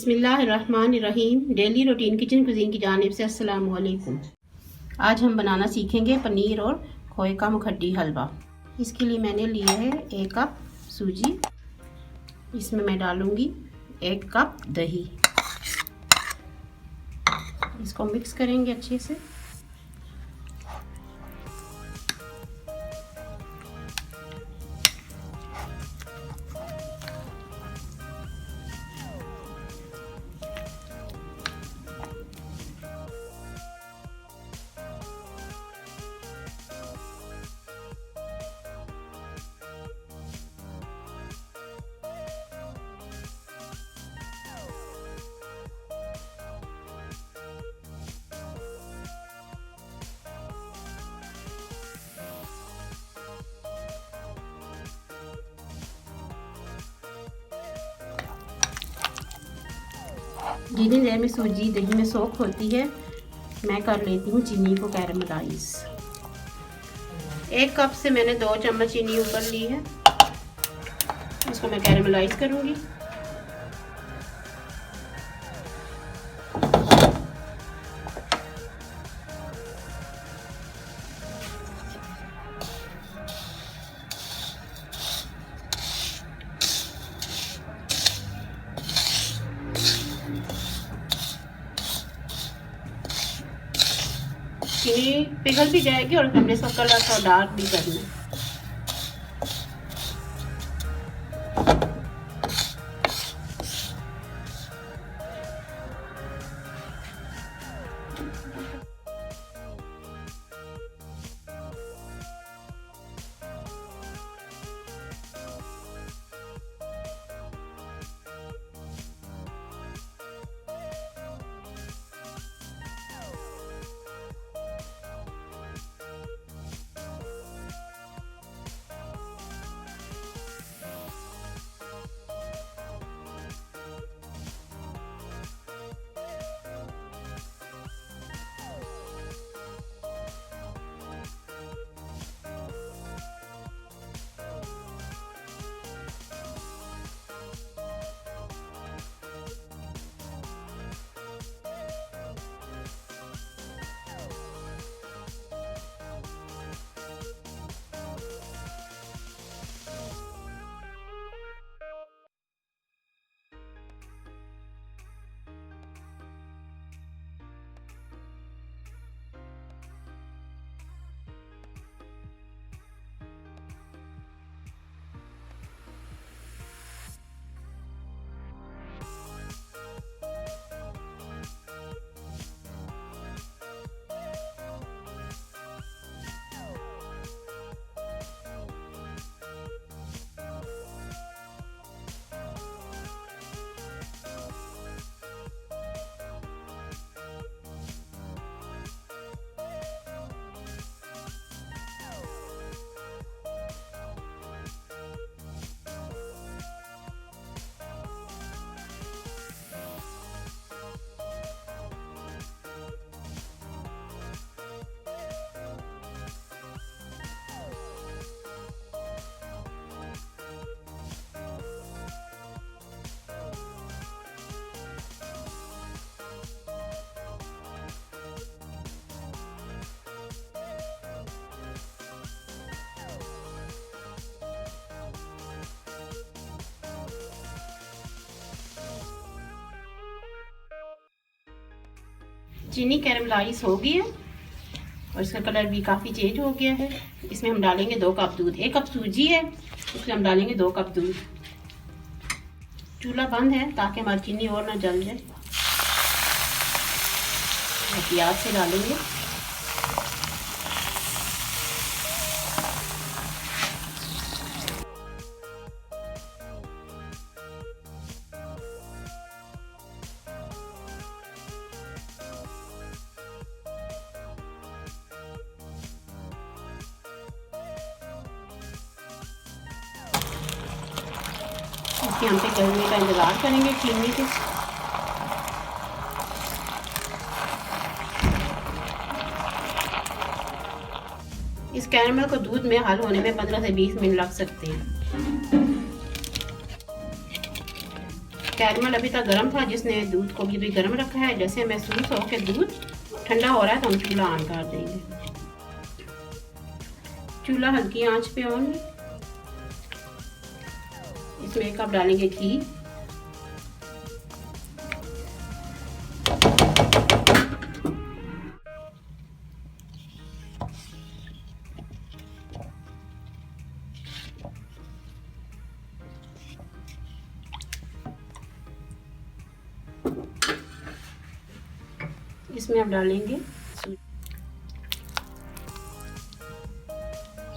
बिस्मिल्लाहिर्रहमानिर्रहीम। Daily routine kitchen cuisine की जानिब से अस्सलाम वालेकुम। आज हम बनाना सीखेंगे पनीर और खोए का मुखड्डी हलवा। इसके लिए मैंने लिए है 1 कप सूजी। इसमें मैं डालूंगी 1 कप दही। इसको मिक्स करेंगे अच्छे से। जितनी देर में सूजी दही में सोख होती है, मैं कर लेती हूँ चीनी को कैरमलाइज। 1 कप से मैंने 2 चम्मच चीनी उबल ली है। इसको मैं कैरमलाइज करूँगी। चीनी पिघल भी जाएगी और हमने इसका कलर थोड़ा डार्क भी करना है। चीनी कैरमलाइज हो गई है और इसका कलर भी काफ़ी चेंज हो गया है। इसमें हम डालेंगे 2 कप दूध। 1 कप सूजी है, उसमें हम डालेंगे 2 कप दूध। चूल्हा बंद है ताकि हमारी चीनी और ना जल जाए। प्याज से डालेंगे। इसके हम पे गलने का इंतज़ार करेंगे चीनी के। इस कैरमल को दूध में हल होने में 15 से 20 मिनट लग सकते हैं। कैरमल अभी तक गर्म था, जिसने दूध को भी गर्म रखा है। जैसे महसूस हो कि दूध ठंडा हो रहा है तो हम चूल्हा ऑन कर देंगे। चूल्हा हल्की आंच पे ऑन। इसमें 1 कप डालेंगे घी। इसमें अब डालेंगे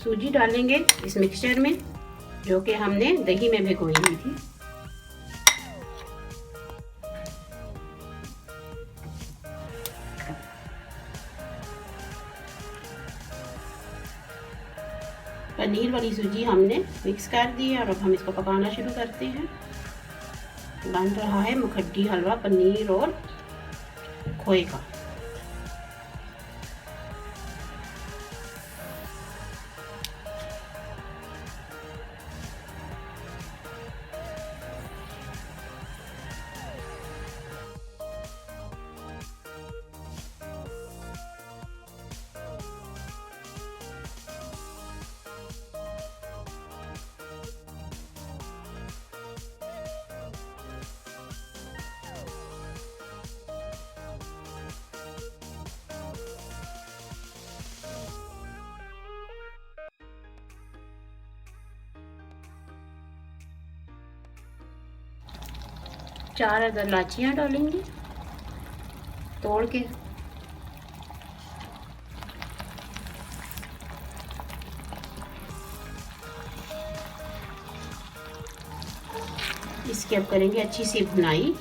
सूजी डालेंगे इस मिक्सचर में, जो कि हमने दही में भिगोई हुई थी। पनीर वाली सूजी हमने मिक्स कर दी है और अब हम इसको पकाना शुरू करते हैं। बन रहा है मुखड्डी हलवा पनीर और खोए का। चार अदर इलायचियाँ डालेंगे तोड़ के। इसकी अब करेंगे अच्छी सी भुनाई।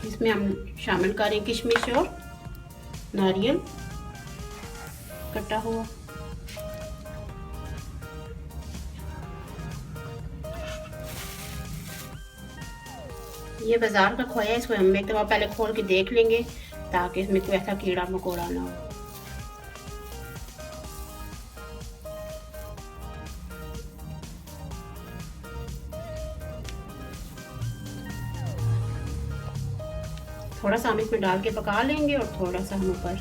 इसमें हम शामिल करें किशमिश और नारियल कटा हुआ। ये बाजार का खोया है, इसको हम एक दफ़ा पहले खोल के देख लेंगे ताकि इसमें कोई ऐसा कीड़ा मकोड़ा ना हो। थोड़ा सा हम इसमें डाल के पका लेंगे और थोड़ा सा हम ऊपर